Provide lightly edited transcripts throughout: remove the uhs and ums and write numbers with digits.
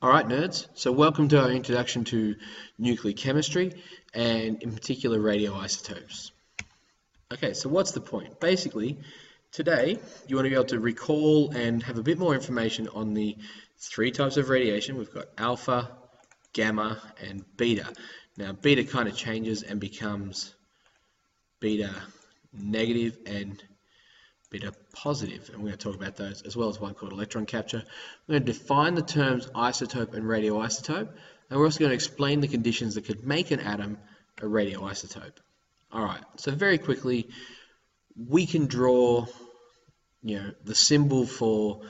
Alright nerds, so welcome to our introduction to nuclear chemistry and in particular radioisotopes. Okay, so what's the point? Basically, today you want to be able to recall and have a bit more information on the three types of radiation. We've got alpha, gamma and beta. Now beta kind of changes and becomes beta negative and beta positive, and we're going to talk about those as well as one called electron capture. We're going to define the terms isotope and radioisotope, and we're also going to explain the conditions that could make an atom a radioisotope. Alright, so very quickly, we can draw, the symbol for,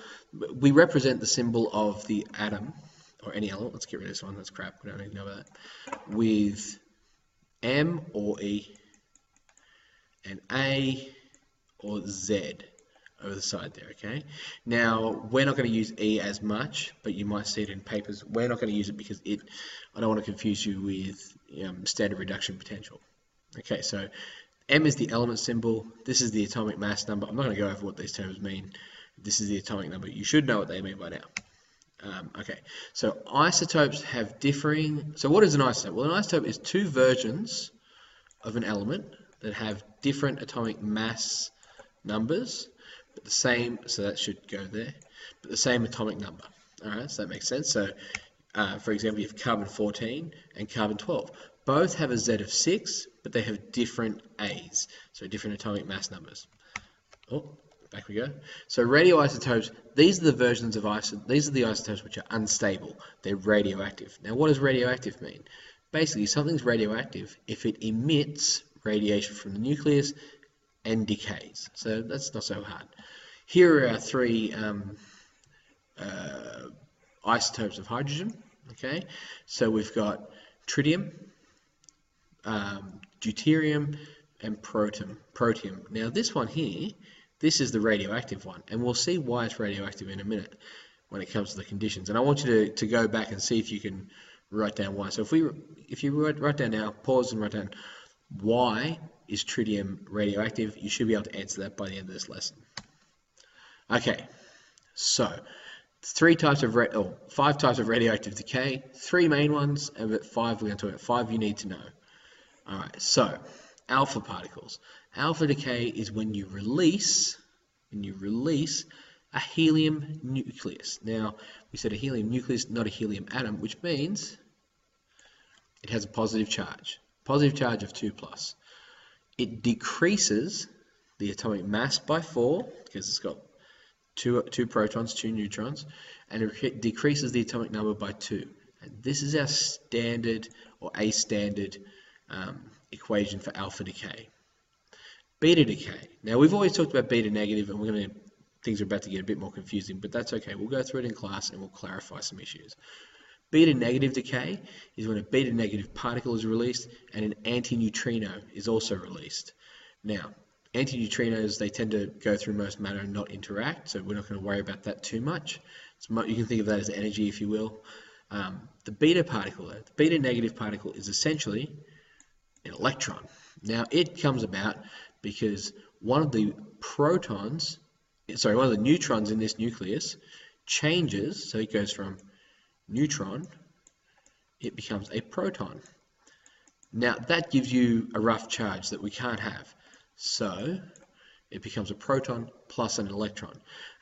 we represent the symbol of the atom, or any element, let's get rid of this one, that's crap, we don't need to know about that, with M or E, and A or Z over the side there, okay? Now, we're not going to use E as much, but you might see it in papers. We're not going to use it because I don't want to confuse you with standard reduction potential. Okay, so M is the element symbol. This is the atomic mass number. I'm not going to go over what these terms mean. This is the atomic number. You should know what they mean by now. Okay, so isotopes have differing... So what is an isotope? Well, an isotope is two versions of an element that have different atomic mass numbers, but the same, so that should go there, but the same atomic number. Alright, so that makes sense. So, for example, you have carbon-14 and carbon-12. Both have a Z of 6, but they have different A's, so different atomic mass numbers. Oh, back we go. So radioisotopes, these are the versions of these are the isotopes which are unstable. They're radioactive. Now, what does radioactive mean? Basically, something's radioactive if it emits radiation from the nucleus and decays. So that's not so hard. Here are our three isotopes of hydrogen. Okay, so we've got tritium, deuterium, and protium. Now this one here, this is the radioactive one, and we'll see why it's radioactive in a minute when it comes to the conditions. And I want you to go back and see if you can write down why. So if you write down now, pause and write down why is tritium radioactive. You should be able to answer that by the end of this lesson. Okay, so five types of radioactive decay, three main ones, and about five we're going to talk about. Five you need to know. Alright, so alpha particles. Alpha decay is when you release a helium nucleus. Now, we said a helium nucleus, not a helium atom, which means it has a positive charge of 2+. It decreases the atomic mass by 4 because it's got two protons, 2 neutrons, and it decreases the atomic number by 2. And this is our standard or a standard equation for alpha decay. Beta decay. Now we've always talked about beta negative, and things are about to get a bit more confusing, but that's okay. We'll go through it in class and we'll clarify some issues. Beta negative decay is when a beta negative particle is released and an antineutrino is also released. Now, antineutrinos, they tend to go through most matter and not interact, so we're not going to worry about that too much. You can think of that as energy, if you will. The beta particle, the beta negative particle, is essentially an electron. Now, it comes about because one of the neutrons in this nucleus changes, so it goes from neutron, it becomes a proton. Now that gives you a rough charge that we can't have. So it becomes a proton plus an electron.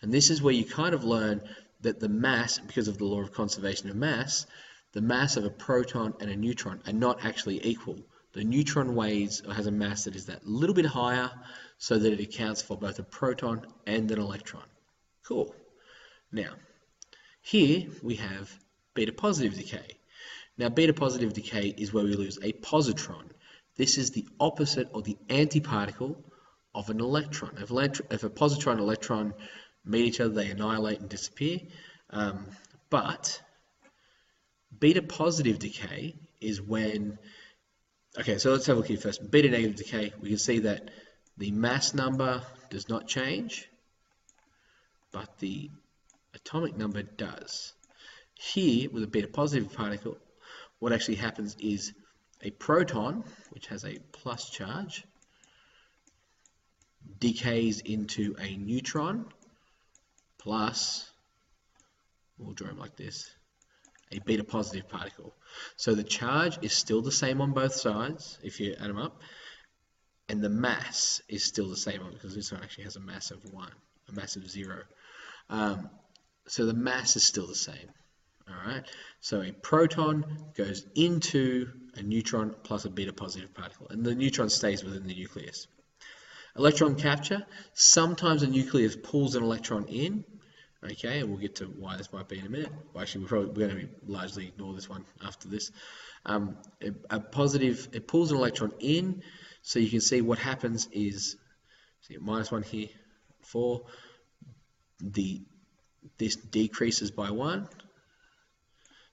And this is where you kind of learn that the mass, because of the law of conservation of mass, the mass of a proton and a neutron are not actually equal. The neutron weighs or has a mass that is that little bit higher so that it accounts for both a proton and an electron. Cool. Now, here we have beta positive decay. Now, beta positive decay is where we lose a positron. This is the opposite or the antiparticle of an electron. If a positron and electron meet each other, they annihilate and disappear. But beta positive decay is when... Okay, so let's have a look here first. Beta negative decay, we can see that the mass number does not change, but the atomic number does. Here, with a beta positive particle, what actually happens is a proton, which has a plus charge, decays into a neutron plus, we'll draw them like this, a beta positive particle. So the charge is still the same on both sides if you add them up, and the mass is still the same because this one actually has a mass of 1, a mass of 0. So the mass is still the same. Alright, so a proton goes into a neutron plus a beta positive particle, and the neutron stays within the nucleus. Electron capture, sometimes a nucleus pulls an electron in, okay, and we'll get to why this might be in a minute. Well, actually, we're going to largely ignore this one after this. It pulls an electron in, so you can see what happens is, see -1 here, 4, this decreases by 1.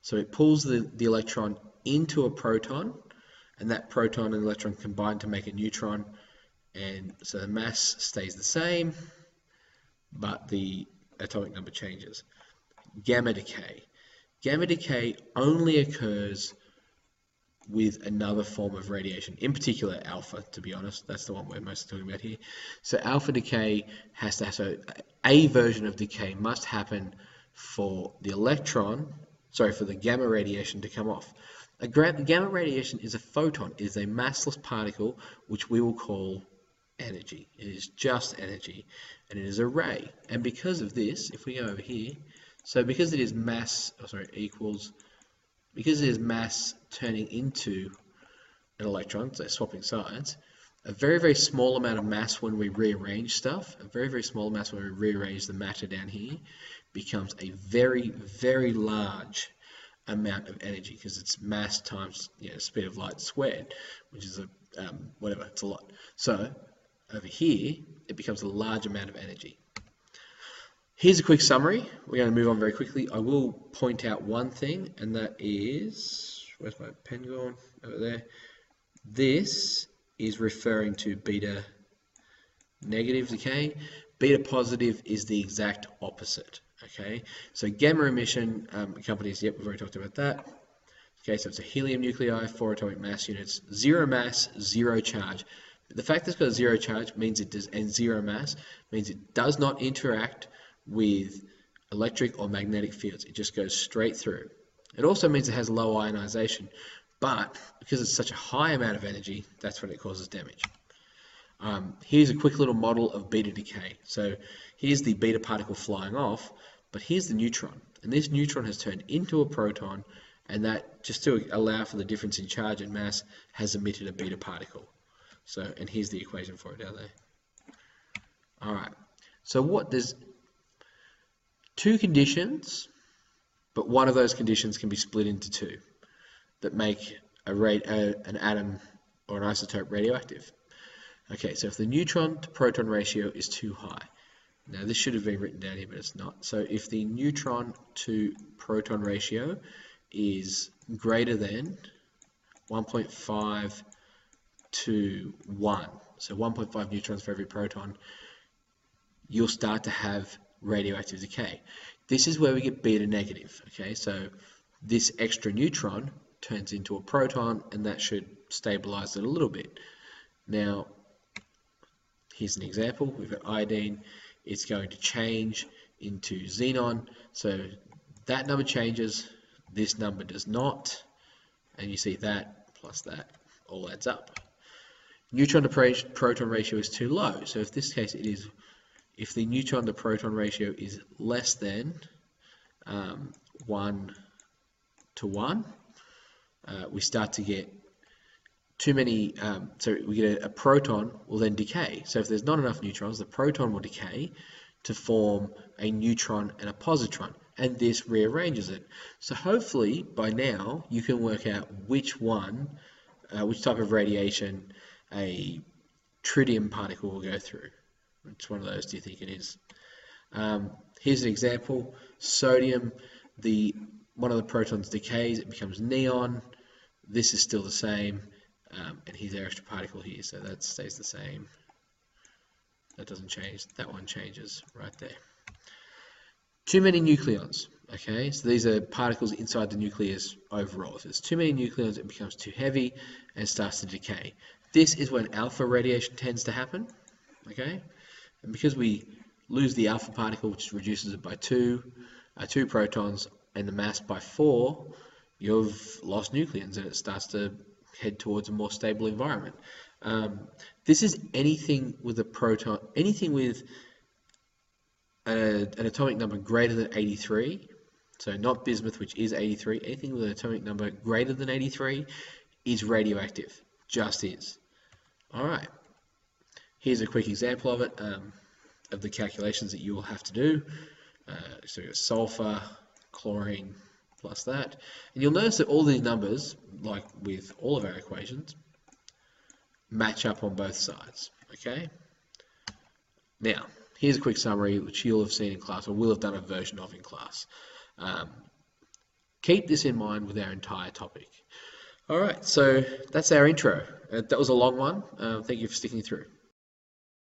So it pulls the electron into a proton, and that proton and electron combine to make a neutron, and so the mass stays the same, but the atomic number changes. Gamma decay. Gamma decay only occurs with another form of radiation, in particular alpha, to be honest. That's the one we're mostly talking about here. So alpha decay has to have, so a version of decay must happen for the for the gamma radiation to come off. Gamma radiation is a photon. It is a massless particle, which we will call energy. It is just energy, and it is a ray. And because of this, if we go over here, so because it is mass, because it is mass turning into an electron, so swapping sides, a very, very small amount of mass when we rearrange stuff, a very, very small mass when we rearrange the matter down here, becomes a very, very large amount of energy, because it's mass times speed of light squared, which is whatever, it's a lot. So over here, it becomes a large amount of energy. Here's a quick summary. We're going to move on very quickly. I will point out one thing, and that is, where's my pen gone? Over there. This is referring to beta negative decay. Beta positive is the exact opposite. Okay, so gamma emission companies, yep, we've already talked about that. Okay, so it's a helium nuclei, 4 atomic mass units, 0 mass, 0 charge. The fact that it's got 0 charge means it does, and 0 mass means it does not interact with electric or magnetic fields. It just goes straight through. It also means it has low ionization, but because it's such a high amount of energy, that's when it causes damage. Here's a quick little model of beta decay. So here's the beta particle flying off, but here's the neutron. And this neutron has turned into a proton, and that, just to allow for the difference in charge and mass, has emitted a beta particle. So, and here's the equation for it down there. Alright, so there's two conditions, but one of those conditions can be split into two that make an atom or an isotope radioactive. Okay, so if the neutron to proton ratio is too high, now this should have been written down here, but it's not. So if the neutron to proton ratio is greater than 1.5 to 1, so 1.5 neutrons for every proton, you'll start to have radioactive decay. This is where we get beta negative. Okay, so this extra neutron turns into a proton, and that should stabilize it a little bit. Now, here's an example. We've got iodine. It's going to change into xenon. So that number changes. This number does not. And you see that plus that all adds up. Neutron to proton ratio is too low. So in this case, it is, if the neutron to proton ratio is less than 1 to 1, we start to get too many, so we get a proton will then decay. So if there's not enough neutrons, the proton will decay to form a neutron and a positron, and this rearranges it. So hopefully by now you can work out which type of radiation a tritium particle will go through. Which one of those do you think it is? Here's an example. Sodium, one of the protons decays, it becomes neon. This is still the same. And here's our extra particle here, so that stays the same. That doesn't change. That one changes right there. Too many nucleons. Okay, so these are particles inside the nucleus overall. If there's too many nucleons, it becomes too heavy and starts to decay. This is when alpha radiation tends to happen. Okay, and because we lose the alpha particle, which reduces it by two protons, and the mass by 4, you've lost nucleons and it starts to head towards a more stable environment. This is anything with a proton, anything with an atomic number greater than 83, so not bismuth, which is 83, anything with an atomic number greater than 83 is radioactive, just is. All right, here's a quick example of it, of the calculations that you will have to do. So you've got sulfur, chlorine, plus that. And you'll notice that all these numbers, like with all of our equations, match up on both sides, okay? Now, here's a quick summary, which you'll have seen in class, or will have done a version of in class. Keep this in mind with our entire topic. All right, so that's our intro. That was a long one. Thank you for sticking through.